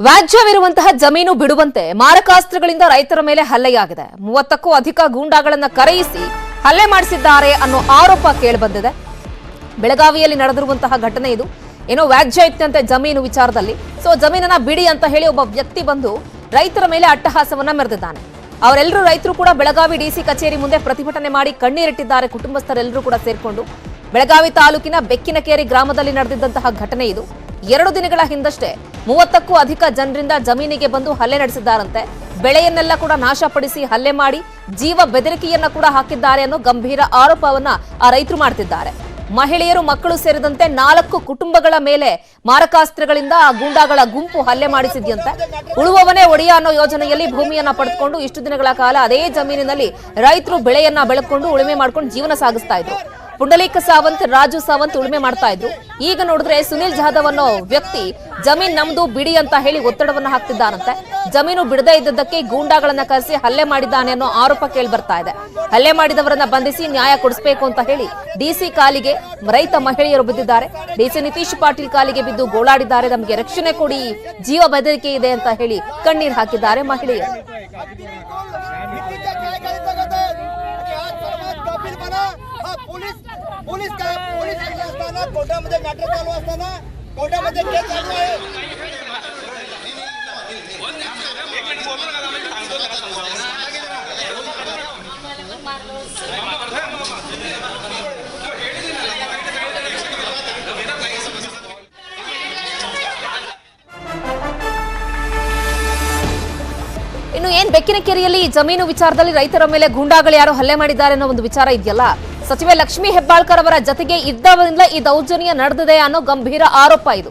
ವ್ಯಾಜ್ಯವಿರುವಂತಹ ಜಮೀನು ಬಿಡುವಂತೆ ಮಾರಕಾಸ್ತ್ರಗಳಿಂದ ರೈತರ ಮೇಲೆ ಹಲ್ಲೆಯಾಗಿದೆ. 30ಕ್ಕೂ ಅಧಿಕ ಗೂಂಡಾಗಳನ್ನು ಕರೆಯಿಸಿ ಹಲ್ಲೆ ಮಾಡಿಸಿದ್ದಾರೆ ಅನ್ನೋ ಆರೋಪ ಕೇಳಿಬಂದಿದೆ. ಬೆಳಗಾವಿಯಲ್ಲಿ ನಡೆದಿರುವಂತಹ ಘಟನೆ ಇದು. ಏನೋ ವ್ಯಾಜ್ಯ ಇತ್ತಂತೆ ಜಮೀನು ವಿಚಾರದಲ್ಲಿ. ಜಮೀನನ್ನ ಬಿಡಿ ಅಂತ ಹೇಳಿ ಒಬ್ಬ ವ್ಯಕ್ತಿ ಬಂದು ರೈತರ ಮೇಲೆ ಅಟ್ಟಹಾಸವನ್ನ ಮೆರೆದಿದ್ದಾನೆ. ಅವರೆಲ್ಲರೂ ರೈತರು ಕೂಡ ಬೆಳಗಾವಿ ಡಿಸಿ ಕಚೇರಿ ಮುಂದೆ ಪ್ರತಿಭಟನೆ ಮಾಡಿ ಕಣ್ಣೀರಿಟ್ಟಿದ್ದಾರೆ. ಕುಟುಂಬಸ್ಥರೆಲ್ಲರೂ ಕೂಡ ಸೇರ್ಕೊಂಡು ಬೆಳಗಾವಿ ತಾಲೂಕಿನ ಬೆಕ್ಕಿನಕೇರಿ ಗ್ರಾಮದಲ್ಲಿ ನಡೆದಿದ್ದಂತಹ ಘಟನೆ ಇದು. 2 ದಿನಗಳ ಹಿಂದಷ್ಟೇ 30ಕ್ಕೂ ಅಧಿಕ ಜನರಿಂದ ಜಮೀನಿಗೆ ಬಂದು ಹಲ್ಲೆ ನಡೆಸಿದ್ದಾರಂತೆ. ಬೆಳೆಯನ್ನೆಲ್ಲ ಕೂಡ ನಾಶಪಡಿಸಿ ಹಲ್ಲೆ ಮಾಡಿ ಜೀವ ಬೆದರಿಕೆಯನ್ನ ಕೂಡ ಹಾಕಿದ್ದಾರೆ ಅನ್ನೋ ಗಂಭೀರ ಆರೋಪವನ್ನ ಆ ರೈತರು ಮಾಡ್ತಿದ್ದಾರೆ. ಮಹಿಳೆಯರು, ಮಕ್ಕಳು ಸೇರಿದಂತೆ 4 ಕುಟುಂಬಗಳ ಮೇಲೆ ಮಾರಕಾಸ್ತ್ರಗಳಿಂದ ಆ ಗೂಂಡಾಗಳ ಗುಂಪು ಹಲ್ಲೆ ಮಾಡಿಸಿದ್ಯಂತೆ. ಉಳುವವನೇ ಒಡೆಯ ಅನ್ನೋ ಯೋಜನೆಯಲ್ಲಿ ಭೂಮಿಯನ್ನ ಪಡೆದುಕೊಂಡು ಇಷ್ಟು ದಿನಗಳ ಕಾಲ ಅದೇ ಜಮೀನಿನಲ್ಲಿ ರೈತರು ಬೆಳೆಯನ್ನ ಬೆಳಕೊಂಡು ಉಳುಮೆ ಮಾಡ್ಕೊಂಡು ಜೀವನ ಸಾಗಿಸ್ತಾ ಇದ್ರು. ಪುಂಡಲೀಕ ಸಾವಂತ್, ರಾಜು ಸಾವಂತ್ ಉಳುಮೆ ಮಾಡ್ತಾ ಇದ್ರು. ಈಗ ನೋಡಿದ್ರೆ ಸುನಿಲ್ ಜಾಧವ್ ಅನ್ನೋ ವ್ಯಕ್ತಿ ಜಮೀನ್ ನಮ್ದು ಬಿಡಿ ಅಂತ ಹೇಳಿ ಒತ್ತಡವನ್ನ ಹಾಕ್ತಿದ್ದಾರಂತೆ. ಜಮೀನು ಬಿಡದೇ ಇದ್ದದ್ದಕ್ಕೆ ಗೂಂಡಾಗಳನ್ನ ಕರೆಸಿ ಹಲ್ಲೆ ಮಾಡಿದ್ದಾನೆ ಅನ್ನೋ ಆರೋಪ ಕೇಳಿ ಬರ್ತಾ ಇದೆ. ಹಲ್ಲೆ ಮಾಡಿದವರನ್ನ ಬಂಧಿಸಿ ನ್ಯಾಯ ಕೊಡಿಸಬೇಕು ಅಂತ ಹೇಳಿ ಡಿಸಿ ಕಾಲಿಗೆ ರೈತ ಮಹಿಳೆಯರು ಬಿದ್ದಿದ್ದಾರೆ. ಡಿಸಿ ನಿತೀಶ್ ಪಾಟೀಲ್ ಕಾಲಿಗೆ ಬಿದ್ದು ಗೋಳಾಡಿದ್ದಾರೆ. ನಮಗೆ ರಕ್ಷಣೆ ಕೊಡಿ, ಜೀವ ಬೆದರಿಕೆ ಇದೆ ಅಂತ ಹೇಳಿ ಕಣ್ಣೀರು ಹಾಕಿದ್ದಾರೆ ಮಹಿಳೆಯರು. पोलीस असताना कोर्टामध्ये मॅटर चालू असताना कोर्टामध्ये केस चालू आहे. ಇನ್ನು ಏನ್ ಬೆಕ್ಕಿನಕೆರೆಯಲ್ಲಿ ಜಮೀನು ವಿಚಾರದಲ್ಲಿ ರೈತರ ಮೇಲೆ ಗೂಂಡಾಗಳು ಯಾರು ಹಲ್ಲೆ ಮಾಡಿದ್ದಾರೆ ಅನ್ನೋ ಒಂದು ವಿಚಾರ ಇದೆಯಲ್ಲ, ಸಚಿವೆ ಲಕ್ಷ್ಮೀ ಹೆಬ್ಬಾಳ್ಕರ್ ಅವರ ಜತೆಗೆ ಇದ್ದವರಿಂದ ಈ ದೌರ್ಜನ್ಯ ನಡೆದಿದೆ ಅನ್ನೋ ಗಂಭೀರ ಆರೋಪ ಇದು.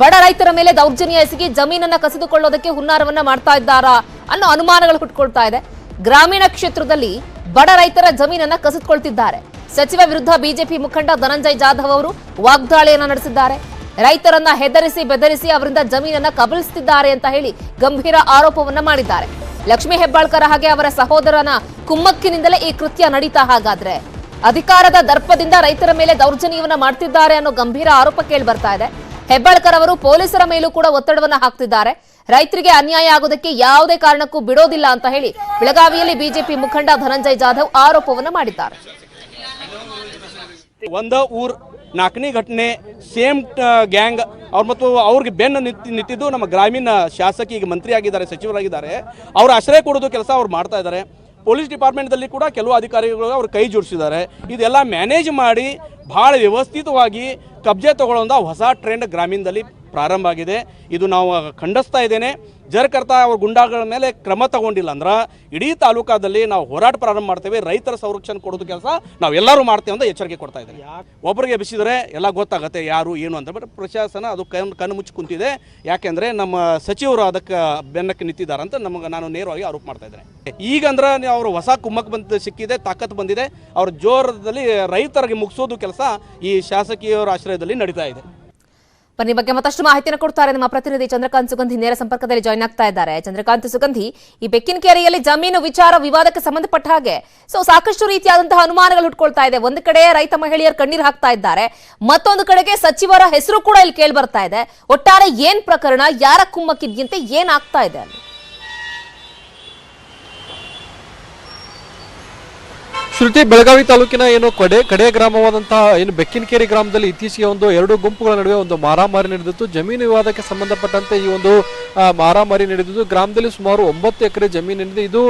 ಬಡ ರೈತರ ಮೇಲೆ ದೌರ್ಜನ್ಯ ಎಸಗಿ ಜಮೀನನ್ನ ಕಸಿದುಕೊಳ್ಳೋದಕ್ಕೆ ಹುನ್ನಾರವನ್ನ ಮಾಡ್ತಾ ಇದ್ದಾರಾ ಅನ್ನೋ ಅನುಮಾನಗಳು ಹುಟ್ಟುಕೊಳ್ತಾ ಇದೆ. ಗ್ರಾಮೀಣ ಕ್ಷೇತ್ರದಲ್ಲಿ ಬಡ ರೈತರ ಜಮೀನನ್ನ ಕಸಿದುಕೊಳ್ತಿದ್ದಾರೆ. ಸಚಿವ ವಿರುದ್ಧ ಬಿಜೆಪಿ ಮುಖಂಡ ಧನಂಜಯ ಜಾಧವ್ ಅವರು ವಾಗ್ದಾಳಿಯನ್ನ ನಡೆಸಿದ್ದಾರೆ. ರೈತರನ್ನ ಹೆದರಿಸಿ ಬೆದರಿಸಿ ಅವರಿಂದ ಜಮೀನನ್ನ ಕಬಳಿಸುತ್ತಿದ್ದಾರೆ ಅಂತ ಹೇಳಿ ಗಂಭೀರ ಆರೋಪವನ್ನ ಮಾಡಿದ್ದಾರೆ. ಲಕ್ಷ್ಮೀ ಹೆಬ್ಬಾಳ್ಕರ್ ಹಾಗೆ ಅವರ ಸಹೋದರನ ಕುಮ್ಮಕ್ಕಿನಿಂದಲೇ ಈ ಕೃತ್ಯ ನಡೀತಾ ಹಾಗಾದ್ರೆ ಅಧಿಕಾರದ ದರ್ಪದಿಂದ ರೈತರ ಮೇಲೆ ದೌರ್ಜನ್ಯವನ್ನ ಮಾಡ್ತಿದ್ದಾರೆ ಅನ್ನೋ ಗಂಭೀರ ಆರೋಪ ಕೇಳಿ ಬರ್ತಾ ಇದೆ. ಹೆಬ್ಬಾಳ್ಕರ್ ಅವರು ಪೊಲೀಸರ ಮೇಲೂ ಕೂಡ ಒತ್ತಡವನ್ನ ಹಾಕ್ತಿದ್ದಾರೆ. ರೈತರಿಗೆ ಅನ್ಯಾಯ ಆಗೋದಕ್ಕೆ ಯಾವುದೇ ಕಾರಣಕ್ಕೂ ಬಿಡೋದಿಲ್ಲ ಅಂತ ಹೇಳಿ ಬೆಳಗಾವಿಯಲ್ಲಿ ಬಿಜೆಪಿ ಮುಖಂಡ ಧನಂಜಯ ಜಾಧವ್ ಆರೋಪವನ್ನ ಮಾಡಿದ್ದಾರೆ. ನಾಲ್ಕನೇ ಘಟನೆ ಸೇಮ್ ಗ್ಯಾಂಗ್ ಅವ್ರು ಮತ್ತು ಅವ್ರಿಗೆ ಬೆನ್ನು ನಿಂತಿದ್ದು ನಮ್ಮ ಗ್ರಾಮೀಣ ಶಾಸಕಿ, ಈಗ ಮಂತ್ರಿ ಆಗಿದ್ದಾರೆ, ಸಚಿವರಾಗಿದ್ದಾರೆ. ಅವ್ರ ಆಶ್ರಯ ಕೊಡೋದು ಕೆಲಸ ಅವ್ರು ಮಾಡ್ತಾ ಇದ್ದಾರೆ. ಪೊಲೀಸ್ ಡಿಪಾರ್ಟ್ಮೆಂಟ್ದಲ್ಲಿ ಕೂಡ ಕೆಲವು ಅಧಿಕಾರಿಗಳು ಅವ್ರು ಕೈ ಜೋಡಿಸಿದ್ದಾರೆ. ಇದೆಲ್ಲ ಮ್ಯಾನೇಜ್ ಮಾಡಿ ಭಾಳ ವ್ಯವಸ್ಥಿತವಾಗಿ ಕಬ್ಜೆ ತಗೊಳ್ಳೋಂಥ ಹೊಸ ಟ್ರೆಂಡ್ ಗ್ರಾಮೀಣದಲ್ಲಿ ಪ್ರಾರಂಭ ಆಗಿದೆ. ಇದು ನಾವು ಖಂಡಿಸ್ತಾ ಇದ್ದೇನೆ. ಜರ್ಕರ್ತಾ ಅವ್ರ ಗುಂಡಾಗಳ ಮೇಲೆ ಕ್ರಮ ತಗೊಂಡಿಲ್ಲ ಅಂದ್ರೆ ಇಡೀ ತಾಲೂಕಾದಲ್ಲಿ ನಾವು ಹೋರಾಟ ಪ್ರಾರಂಭ ಮಾಡ್ತೇವೆ. ರೈತರ ಸಂರಕ್ಷಣೆ ಕೊಡೋದು ಕೆಲಸ ನಾವೆಲ್ಲರೂ ಮಾಡ್ತೇವೆ ಅಂತ ಎಚ್ಚರಿಕೆ ಕೊಡ್ತಾ ಇದ್ದಾರೆ. ಒಬ್ಬರಿಗೆ ಎಬ್ಬಿಸಿದರೆ ಎಲ್ಲ ಗೊತ್ತಾಗುತ್ತೆ ಯಾರು ಏನು ಅಂತ. ಬಟ್ ಪ್ರಶಾಸನ ಅದು ಕಣ್ಣು ಮುಚ್ಚಿ ಕುಂತಿದೆ. ಯಾಕೆಂದರೆ ನಮ್ಮ ಸಚಿವರು ಅದಕ್ಕೆ ಬೆನ್ನಕ್ಕೆ ನಿಂತಿದ್ದಾರೆ ಅಂತ ನಾನು ನೇರವಾಗಿ ಆರೋಪ ಮಾಡ್ತಾ ಇದ್ದೇನೆ. ಈಗಂದ್ರೆ ಅವರು ಹೊಸ ಕುಮ್ಮಕ್ಕೆ ಸಿಕ್ಕಿದೆ, ತಾಕತ್ತು ಬಂದಿದೆ. ಅವ್ರ ಜೋರದಲ್ಲಿ ರೈತರಿಗೆ ಮುಗಿಸೋದು ಕೆಲಸ ಈ ಶಾಸಕೀಯರ ಆಶ್ರಯದಲ್ಲಿ ನಡೀತಾ ಇದೆ. ಬನ್ನಿ ಬಗ್ಗೆ ಮತ್ತಷ್ಟು ಮಾಹಿತಿಯನ್ನು ಕೊಡ್ತಾರೆ ನಮ್ಮ ಪ್ರತಿನಿಧಿ ಚಂದ್ರಕಾಂತ್ ಸುಗಂಧಿ ನೇರ ಸಂಪರ್ಕದಲ್ಲಿ ಜಾಯ್ನ್ ಆಗ್ತಾ ಇದ್ದಾರೆ. ಚಂದ್ರಕಾಂತ್ ಸುಗಂಧಿ, ಈ ಬೆಕ್ಕಿನಕೆರೆಯಲ್ಲಿ ಜಮೀನು ವಿಚಾರ ವಿವಾದಕ್ಕೆ ಸಂಬಂಧಪಟ್ಟ ಹಾಗೆ ಸಾಕಷ್ಟು ರೀತಿಯಾದಂತಹ ಅನುಮಾನಗಳು ಹುಟ್ಕೊಳ್ತಾ ಇದೆ. ಒಂದು ಕಡೆ ರೈತ ಮಹಿಳೆಯರು ಕಣ್ಣೀರು ಹಾಕ್ತಾ ಇದ್ದಾರೆ, ಮತ್ತೊಂದು ಕಡೆಗೆ ಸಚಿವರ ಹೆಸರು ಕೂಡ ಇಲ್ಲಿ ಕೇಳಿ ಬರ್ತಾ ಇದೆ. ಒಟ್ಟಾರೆ ಏನ್ ಪ್ರಕರಣ, ಯಾರ ಕುಮ್ಮಕ್ಕಿದ್ಯಂತೆ ಏನಾಗ್ತಾ ಇದೆ ಅಲ್ಲಿ? ಶ್ರುತಿ, ಬೆಳಗಾವಿ ತಾಲೂಕಿನ ಏನು ಕಡೆ ಗ್ರಾಮವಾದಂತಹ ಏನು ಬೆಕ್ಕಿನಕೆರೆ ಗ್ರಾಮದಲ್ಲಿ ಇತ್ತೀಚೆಗೆ 2 ಗುಂಪುಗಳ ನಡುವೆ ಒಂದು ಮಾರಾಮಾರಿ ನಡೆದಿತ್ತು. ಜಮೀನು ವಿವಾದಕ್ಕೆ ಸಂಬಂಧಪಟ್ಟಂತೆ ಈ ಒಂದು ಮಾರಾಮಾರಿ ನಡೆದಿದ್ದು. ಗ್ರಾಮದಲ್ಲಿ ಸುಮಾರು 9 ಎಕರೆ ಜಮೀನಿದೆ. ಇದು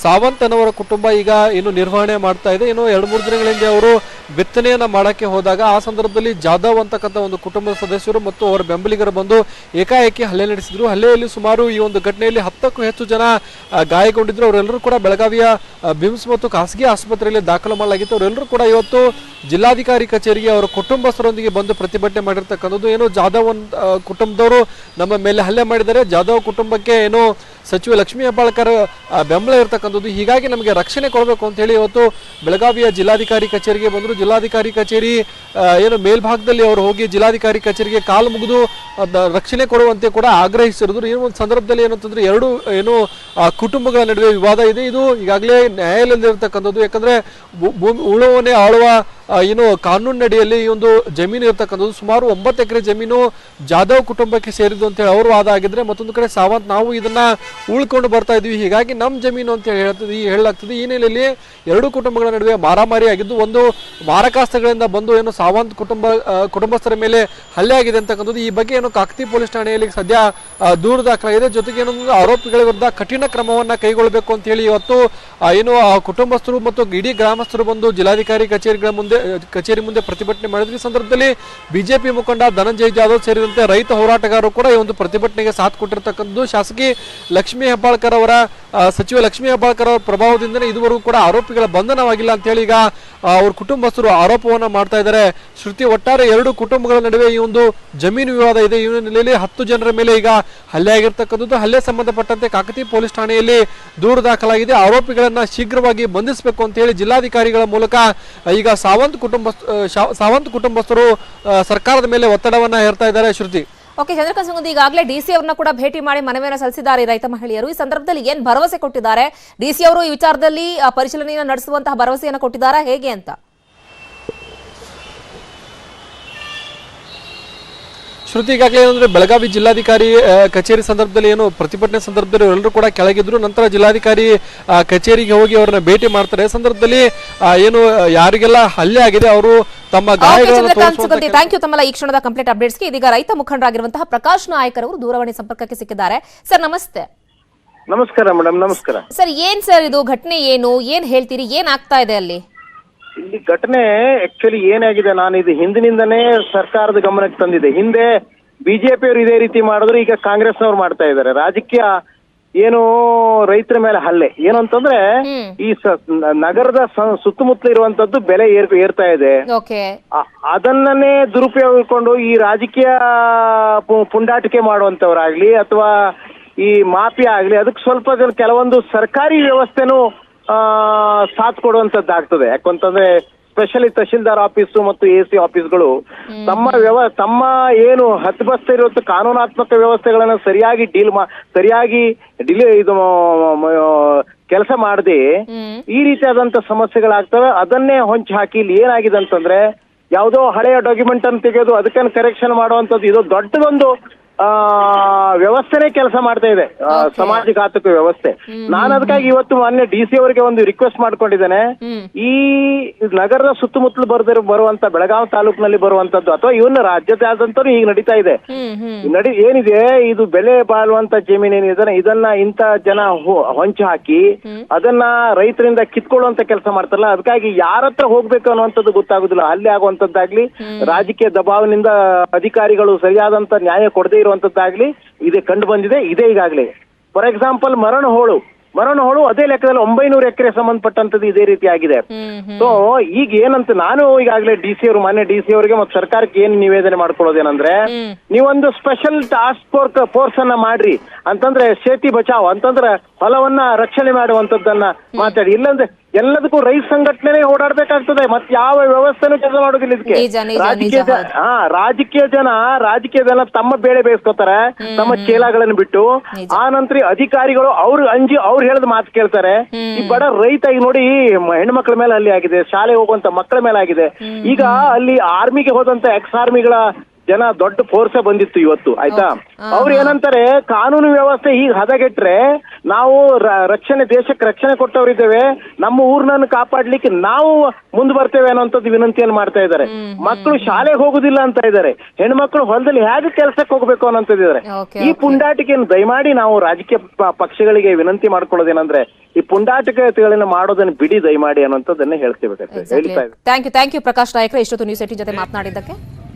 ಸಾವಂತ್ ಅನ್ನೋರ ಕುಟುಂಬ ಈಗ ಏನು ನಿರ್ವಹಣೆ ಮಾಡ್ತಾ ಇದೆ. ಏನು 2-3 ದಿನಗಳ ಹಿಂದೆ ಅವರು ಬಿತ್ತನೆಯನ್ನ ಮಾಡಕ್ಕೆ ಹೋದಾಗ ಆ ಸಂದರ್ಭದಲ್ಲಿ ಜಾಧವ್ ಅಂತಕ್ಕಂಥ ಒಂದು ಕುಟುಂಬದ ಸದಸ್ಯರು ಮತ್ತು ಅವರ ಬೆಂಬಲಿಗರು ಬಂದು ಏಕಾಏಕಿ ಹಲ್ಲೆ ನಡೆಸಿದ್ರು. ಹಲ್ಲೆಯಲ್ಲಿ ಸುಮಾರು ಈ ಒಂದು ಘಟನೆಯಲ್ಲಿ 10ಕ್ಕೂ ಹೆಚ್ಚು ಜನ ಗಾಯಗೊಂಡಿದ್ರು. ಅವರೆಲ್ಲರೂ ಕೂಡ ಬೆಳಗಾವಿಯ ಬಿಮ್ಸ್ ಮತ್ತು ಖಾಸಗಿ ಆಸ್ಪತ್ರೆಯಲ್ಲಿ ದಾಖಲು ಮಾಡಲಾಗಿತ್ತು. ಅವರೆಲ್ಲರೂ ಕೂಡ ಇವತ್ತು ಜಿಲ್ಲಾಧಿಕಾರಿ ಕಚೇರಿಗೆ ಅವರ ಕುಟುಂಬಸ್ಥರೊಂದಿಗೆ ಬಂದು ಪ್ರತಿಭಟನೆ ಮಾಡಿರ್ತಕ್ಕಂಥದ್ದು. ಏನು ಜಾಧವ್ ಕುಟುಂಬದವರು ನಮ್ಮ ಮೇಲೆ ಹಲ್ಲೆ ಮಾಡಿದ್ದಾರೆ, ಜಾಧವ್ ಕುಟುಂಬಕ್ಕೆ ಏನು ಸಚಿವ ಲಕ್ಷ್ಮೀ ಹೆಬ್ಬಾಳ್ಕರ್ ಬೆಂಬಲ ಇರತಕ್ಕಂಥದ್ದು. ಹೀಗಾಗಿ ನಮಗೆ ರಕ್ಷಣೆ ಕೊಡಬೇಕು ಅಂತ ಹೇಳಿ ಇವತ್ತು ಬೆಳಗಾವಿಯ ಜಿಲ್ಲಾಧಿಕಾರಿ ಕಚೇರಿಗೆ ಬಂದರು. ಜಿಲ್ಲಾಧಿಕಾರಿ ಕಚೇರಿ ಏನು ಮೇಲ್ಭಾಗದಲ್ಲಿ ಅವರು ಹೋಗಿ ಜಿಲ್ಲಾಧಿಕಾರಿ ಕಚೇರಿಗೆ ಕಾಲು ಮುಗಿದು ರಕ್ಷಣೆ ಕೊಡುವಂತೆ ಕೂಡ ಆಗ್ರಹಿಸಿರುವುದು. ಈ ಒಂದು ಸಂದರ್ಭದಲ್ಲಿ ಏನಂತಂದ್ರೆ ಎರಡು ಏನು ಕುಟುಂಬಗಳ ನಡುವೆ ವಿವಾದ ಇದೆ. ಇದು ಈಗಾಗಲೇ ನ್ಯಾಯಾಲಯದಲ್ಲಿರ್ತಕ್ಕಂಥದ್ದು. ಯಾಕಂದ್ರೆ ಉಳುವನೆ ಆಳುವ ಏನು ಕಾನೂನಿನಡಿಯಲ್ಲಿ ಈ ಒಂದು ಜಮೀನು ಇರ್ತಕ್ಕಂಥದ್ದು. ಸುಮಾರು 9 ಎಕರೆ ಜಮೀನು ಜಾಧವ್ ಕುಟುಂಬಕ್ಕೆ ಸೇರಿದ್ದು ಅಂತ ಹೇಳಿ ಅವರು ವಾದ ಆಗಿದ್ರೆ, ಮತ್ತೊಂದು ಕಡೆ ಸಾವಂತ್ ನಾವು ಇದನ್ನ ಉಳ್ಕೊಂಡು ಬರ್ತಾ ಇದ್ವಿ, ಹೀಗಾಗಿ ನಮ್ಮ ಜಮೀನು ಅಂತ ಹೇಳಲಾಗ್ತದೆ. ಈ ಹಿನ್ನೆಲೆಯಲ್ಲಿ ಎರಡು ಕುಟುಂಬಗಳ ನಡುವೆ ಮಾರಾಮಾರಿ ಆಗಿದ್ದು, ಒಂದು ಮಾರಕಾಸ್ತ್ರಗಳಿಂದ ಬಂದು ಏನು ಸಾವಂತ್ ಕುಟುಂಬಸ್ಥರ ಮೇಲೆ ಹಲ್ಲೆ ಆಗಿದೆ ಅಂತಕ್ಕಂಥದ್ದು. ಈ ಬಗ್ಗೆ ಏನು ಕಾಕತಿ ಪೊಲೀಸ್ ಠಾಣೆಯಲ್ಲಿ ಸದ್ಯ ದೂರು ದಾಖಲಾಗಿದೆ. ಜೊತೆಗೆ ಏನಂದ್ರೆ ಆರೋಪಿಗಳ ವಿರುದ್ಧ ಕಠಿಣ ಕ್ರಮವನ್ನ ಕೈಗೊಳ್ಳಬೇಕು ಅಂತ ಹೇಳಿ ಇವತ್ತು ಏನು ಆ ಕುಟುಂಬಸ್ಥರು ಮತ್ತು ಇಡೀ ಗ್ರಾಮಸ್ಥರು ಬಂದು ಜಿಲ್ಲಾಧಿಕಾರಿ ಕಚೇರಿ ಮುಂದೆ ಪ್ರತಿಭಟನೆ ಮಾಡಿದ್ರು. ಈ ಸಂದರ್ಭದಲ್ಲಿ ಬಿಜೆಪಿ ಮುಖಂಡ ಧನಂಜಯ್ ಜಾಧವ್ ಸೇರಿದಂತೆ ರೈತ ಹೋರಾಟಗಾರರು ಕೂಡ ಈ ಒಂದು ಪ್ರತಿಭಟನೆಗೆ ಸಾಥ್ ಕೊಟ್ಟಿರ್ತಕ್ಕಂಥದ್ದು. ಶಾಸಕಿ ಲಕ್ಷ್ಮೀ ಹೆಬ್ಬಾಳ್ಕರ್ ಅವರ ಸಚಿವ ಲಕ್ಷ್ಮೀ ಹೆಬ್ಬಾಳ್ಕರ್ ಅವರ ಪ್ರಭಾವದಿಂದನೇ ಇದುವರೆಗೂ ಕೂಡ ಆರೋಪಿಗಳ ಬಂಧನವಾಗಿಲ್ಲ ಅಂತ ಹೇಳಿ ಈಗ ಅವ್ರ ಕುಟುಂಬಸ್ಥರು ಆರೋಪವನ್ನ ಮಾಡ್ತಾ ಇದ್ದಾರೆ. ಶ್ರುತಿ, ಒಟ್ಟಾರೆ ಎರಡು ಕುಟುಂಬಗಳ ನಡುವೆ ಈ ಒಂದು ಜಮೀನು ವಿವಾದ ಇದೆ. ಈ ಹಿನ್ನೆಲೆಯಲ್ಲಿ 10 ಜನರ ಮೇಲೆ ಈಗ ಹಲ್ಲೆ ಆಗಿರ್ತಕ್ಕಂಥದ್ದು. ಹಲ್ಲೆ ಸಂಬಂಧಪಟ್ಟಂತೆ ಕಾಕತಿ ಪೊಲೀಸ್ ಠಾಣೆಯಲ್ಲಿ ದೂರು ದಾಖಲಾಗಿದೆ. ಆರೋಪಿಗಳನ್ನ ಶೀಘ್ರವಾಗಿ ಬಂಧಿಸಬೇಕು ಅಂತ ಹೇಳಿ ಜಿಲ್ಲಾಧಿಕಾರಿಗಳ ಮೂಲಕ ಈಗ ಸಾವಂತ್ ಕುಟುಂಬಸ್ಥರು ಸರ್ಕಾರದ ಮೇಲೆ ಒತ್ತಡವನ್ನ ಹೇರ್ತಾ ಇದ್ದಾರೆ. ಶ್ರುತಿ, ಓಕೆ, ಚಂದ್ರಕಾಂತ್ ಸಂಗುಂದಿ, ಈಗಾಗಲೇ ಡಿಸಿ ಅವರನ್ನ ಕೂಡ ಭೇಟಿ ಮಾಡಿ ಮನವಿಯನ್ನು ಸಲ್ಲಿಸಿದ್ದಾರೆ ರೈತ ಮಹಿಳೆಯರು. ಈ ಸಂದರ್ಭದಲ್ಲಿ ಏನ್ ಭರವಸೆ ಕೊಟ್ಟಿದ್ದಾರೆ? ಡಿಸಿ ಅವರು ಈ ವಿಚಾರದಲ್ಲಿ ಪರಿಶೀಲನೆಯನ್ನು ನಡೆಸುವಂತಹ ಭರವಸೆಯನ್ನು ಕೊಟ್ಟಿದ್ದಾರಾ, ಹೇಗೆ ಅಂತ? ಶ್ರುತಿ, ಈಗಾಗಲೇ ಏನಂದ್ರೆ ಬೆಳಗಾವಿ ಜಿಲ್ಲಾಧಿಕಾರಿ ಕಚೇರಿ ಸಂದರ್ಭದಲ್ಲಿ ಏನು ಪ್ರತಿಭಟನೆ ಸಂದರ್ಭದಲ್ಲಿ ಎಲ್ಲರೂ ಕೂಡ ಕೆಳಗಿದ್ರು. ನಂತರ ಜಿಲ್ಲಾಧಿಕಾರಿ ಕಚೇರಿಗೆ ಹೋಗಿ ಅವರನ್ನ ಭೇಟಿ ಮಾಡ್ತಾರೆ. ಸಂದರ್ಭದಲ್ಲಿ ಏನು ಯಾರಿಗೆಲ್ಲ ಹಲ್ಲೆ ಆಗಿದೆ ಅವರು ತಮ್ಮ ಥ್ಯಾಂಕ್ ಯು ತಮ್ಮಲ್ಲ ಈ ಕ್ಷಣದ ಕಂಪ್ಲೀಟ್ ಅಪ್ಡೇಟ್ಸ್ಗೆ. ಇದೀಗ ರೈತ ಮುಖಂಡರಾಗಿರುವಂತಹ ಪ್ರಕಾಶ್ ನಾಯಕ್ ಅವರು ದೂರವಾಣಿ ಸಂಪರ್ಕಕ್ಕೆ ಸಿಕ್ಕಿದ್ದಾರೆ. ಸರ್ ನಮಸ್ತೆ. ನಮಸ್ಕಾರ ಮೇಡಮ್. ನಮಸ್ಕಾರ ಸರ್. ಏನ್ ಸರ್ ಇದು ಘಟನೆ, ಏನ್ ಹೇಳ್ತೀರಿ, ಏನ್ ಆಗ್ತಾ ಇದೆ ಅಲ್ಲಿ? ಇಲ್ಲಿ ಘಟನೆ ಆಕ್ಚುಲಿ ಏನಾಗಿದೆ, ನಾನು ಇದು ಹಿಂದಿನಿಂದನೇ ಸರ್ಕಾರದ ಗಮನಕ್ಕೆ ತಂದಿದೆ. ಹಿಂದೆ ಬಿಜೆಪಿಯವರು ಇದೇ ರೀತಿ ಮಾಡಿದ್ರು, ಈಗ ಕಾಂಗ್ರೆಸ್ನವ್ರು ಮಾಡ್ತಾ ಇದ್ದಾರೆ. ರಾಜಕೀಯ ಏನು ರೈತರ ಮೇಲೆ ಹಲ್ಲೆ ಏನು ಅಂತಂದ್ರೆ ಈ ನಗರದ ಸುತ್ತಮುತ್ತಲು ಇರುವಂತದ್ದು ಬೆಲೆ ಏರ್ತಾ ಇದೆ. ಅದನ್ನೇ ದುರುಪಯೋಗಿಸ್ಕೊಂಡು ಈ ರಾಜಕೀಯ ಪುಂಡಾಟಿಕೆ ಮಾಡುವಂತವ್ರಾಗ್ಲಿ ಅಥವಾ ಈ ಮಾಫಿಯಾ ಆಗ್ಲಿ, ಅದಕ್ಕೆ ಸ್ವಲ್ಪ ಜನ ಕೆಲವೊಂದು ಸರ್ಕಾರಿ ವ್ಯವಸ್ಥೆನೂ ಸಾಥ್ ಕೊಡುವಂತದ್ದಾಗ್ತದೆ. ಯಾಕಂತಂದ್ರೆ ಸ್ಪೆಷಲಿ ತಹಶೀಲ್ದಾರ್ ಆಫೀಸು ಮತ್ತು AC ಆಫೀಸ್ಗಳು ತಮ್ಮ ಏನು ಹದ್ಬಸ್ತ ಇರುವಂತ ಕಾನೂನಾತ್ಮಕ ವ್ಯವಸ್ಥೆಗಳನ್ನ ಸರಿಯಾಗಿ ಇದು ಕೆಲಸ ಮಾಡದೆ ಈ ರೀತಿಯಾದಂತ ಸಮಸ್ಯೆಗಳಾಗ್ತವೆ. ಅದನ್ನೇ ಹೊಂಚಿ ಹಾಕಿ ಇಲ್ಲಿ ಏನಾಗಿದೆ ಅಂತಂದ್ರೆ ಯಾವುದೋ ಹಳೆಯ ಡಾಕ್ಯುಮೆಂಟ್ ಅನ್ನು ತೆಗೆದು ಅದಕ್ಕನ್ನು ಕರೆಕ್ಷನ್ ಮಾಡುವಂತದ್ದು ಇದು ದೊಡ್ಡದೊಂದು ವ್ಯವಸ್ಥೆನೇ ಕೆಲಸ ಮಾಡ್ತಾ ಇದೆ, ಸಮಾಜಘಾತಕ ವ್ಯವಸ್ಥೆ. ನಾನು ಅದಕ್ಕಾಗಿ ಇವತ್ತು ಮಾನ್ಯ DC ಅವರಿಗೆ ಒಂದು ರಿಕ್ವೆಸ್ಟ್ ಮಾಡ್ಕೊಂಡಿದ್ದೇನೆ. ಈ ನಗರದ ಸುತ್ತಮುತ್ತಲು ಬರುವಂತ ಬೆಳಗಾವಿ ತಾಲೂಕಿನಲ್ಲಿ ಬರುವಂತದ್ದು ಅಥವಾ ಇವನ್ನ ರಾಜ್ಯದಾದ್ಯಂತ ಈಗ ನಡೀತಾ ಇದೆ. ಏನಿದೆ ಇದು ಬೆಲೆ ಬಾಳುವಂತ ಜಮೀನ್ ಏನಿದೆ ಇದನ್ನ ಇಂತ ಜನ ಹೊಂಚು ಹಾಕಿ ಅದನ್ನ ರೈತರಿಂದ ಕಿತ್ಕೊಳ್ಳುವಂತ ಕೆಲಸ ಮಾಡ್ತಾರಲ್ಲ, ಅದಕ್ಕಾಗಿ ಯಾರ ಹತ್ರ ಹೋಗ್ಬೇಕು ಅನ್ನುವಂಥದ್ದು ಗೊತ್ತಾಗುದಿಲ್ಲ. ಹಲ್ಲೆ ಆಗುವಂತದ್ದಾಗ್ಲಿ, ರಾಜಕೀಯ ದಬಾವನಿಂದ ಅಧಿಕಾರಿಗಳು ಸರಿಯಾದಂತ ನ್ಯಾಯ ಕೊಡದೇ ಇರುವಂತದ್ದಾಗ್ಲಿ ಇದೆ ಕಂಡು ಬಂದಿದೆ. ಇದೇ ಈಗಾಗಲೇ ಫಾರ್ ಎಕ್ಸಾಂಪಲ್ ಮರಣಹೋಳು ಅದೇ ಲೆಕ್ಕದಲ್ಲಿ 900 ಎಕರೆ ಸಂಬಂಧಪಟ್ಟಂತದ್ದು ಇದೇ ರೀತಿ ಆಗಿದೆ. ಸೊ ಈಗ ಏನಂತ ನಾನು ಈಗಾಗಲೇ ಮಾನ್ಯ DC ಅವರಿಗೆ ಮತ್ತು ಸರ್ಕಾರಕ್ಕೆ ಏನ್ ನಿವೇದನೆ ಮಾಡ್ಕೊಳ್ಳೋದೇನಂದ್ರೆ, ನೀವೊಂದು ಸ್ಪೆಷಲ್ ಟಾಸ್ಕ್ ಫೋರ್ಸ್ ಅನ್ನ ಮಾಡ್ರಿ ಅಂತಂದ್ರೆ ಶೇತಿ ಬಚಾವ್ ಅಂತಂದ್ರೆ ಹೊಲವನ್ನ ರಕ್ಷಣೆ ಮಾಡುವಂತದ್ದನ್ನ ಮಾತಾಡಿ. ಇಲ್ಲಂದ್ರೆ ಎಲ್ಲದಕ್ಕೂ ರೈತ ಸಂಘಟನೆ ಓಡಾಡ್ಬೇಕಾಗ್ತದೆ, ಮತ್ತೆ ಯಾವ ವ್ಯವಸ್ಥೆನೂ ಕೆಲಸ ಮಾಡೋದಿಲ್ಲ ಇದಕ್ಕೆ. ರಾಜಕೀಯ ಜನ ತಮ್ಮ ಬೇಳೆ ಬೇಯಿಸ್ಕೋತಾರೆ, ತಮ್ಮ ಚೇಲಾಗಳನ್ನು ಬಿಟ್ಟು. ಆ ನಂತರ ಅಧಿಕಾರಿಗಳು ಅವ್ರು ಹೇಳದ ಮಾತು ಕೇಳ್ತಾರೆ. ಈ ಬಡ ರೈತ ಈಗ ನೋಡಿ ಹೆಣ್ಮಕ್ಳ ಮೇಲೆ ಹಲ್ಲೆ ಆಗಿದೆ, ಶಾಲೆ ಹೋಗುವಂತ ಮಕ್ಕಳ ಮೇಲೆ ಆಗಿದೆ. ಈಗ ಅಲ್ಲಿ ಆರ್ಮಿಗೆ ಹೋದಂತ ಎಕ್ಸ್ ಆರ್ಮಿಗಳ ಜನ ದೊಡ್ಡ ಫೋರ್ಸ್ ಬಂದಿತ್ತು ಇವತ್ತು, ಆಯ್ತಾ. ಅವ್ರು ಏನಂತಾರೆ, ಕಾನೂನು ವ್ಯವಸ್ಥೆ ಹೀಗೆ ಹದಗೆಟ್ರೆ ನಾವು ದೇಶಕ್ಕೆ ರಕ್ಷಣೆ ಕೊಟ್ಟವರಿದ್ದೇವೆ, ನಮ್ಮ ಊರ್ನನ್ನು ಕಾಪಾಡ್ಲಿಕ್ಕೆ ನಾವು ಮುಂದೆ ಬರ್ತೇವೆ ಅನ್ನೋಂಥದ್ದು ವಿನಂತಿಯನ್ನು ಮಾಡ್ತಾ ಇದ್ದಾರೆ. ಮಕ್ಕಳು ಶಾಲೆಗೆ ಹೋಗುದಿಲ್ಲ ಅಂತ ಇದ್ದಾರೆ, ಹೆಣ್ಮಕ್ಳು ಹೊಲದಲ್ಲಿ ಹೇಗೆ ಕೆಲಸಕ್ಕೆ ಹೋಗ್ಬೇಕು ಅನ್ನೋಂಥದ್ದಿದ್ದಾರೆ. ಈ ಪುಂಡಾಟಿಕೆಯನ್ನು ದಯಮಾಡಿ ನಾವು ರಾಜಕೀಯ ಪಕ್ಷಗಳಿಗೆ ವಿನಂತಿ ಮಾಡ್ಕೊಳ್ಳೋದೇನಂದ್ರೆ, ಈ ಪುಂಡಾಟಿಕೆಗಳನ್ನು ಮಾಡೋದನ್ನು ಬಿಡಿ ದಯಮಾಡಿ ಅನ್ನೋಂಥದ್ದನ್ನೇ ಹೇಳ್ತೇವೆ. ಥ್ಯಾಂಕ್ ಯು ಪ್ರಕಾಶ್ ನಾಯಕ್, ಇಷ್ಟೊತ್ತು ನ್ಯೂಸ್ 18 ಜೊತೆ ಮಾತನಾಡಿದ್ದಕ್ಕೆ.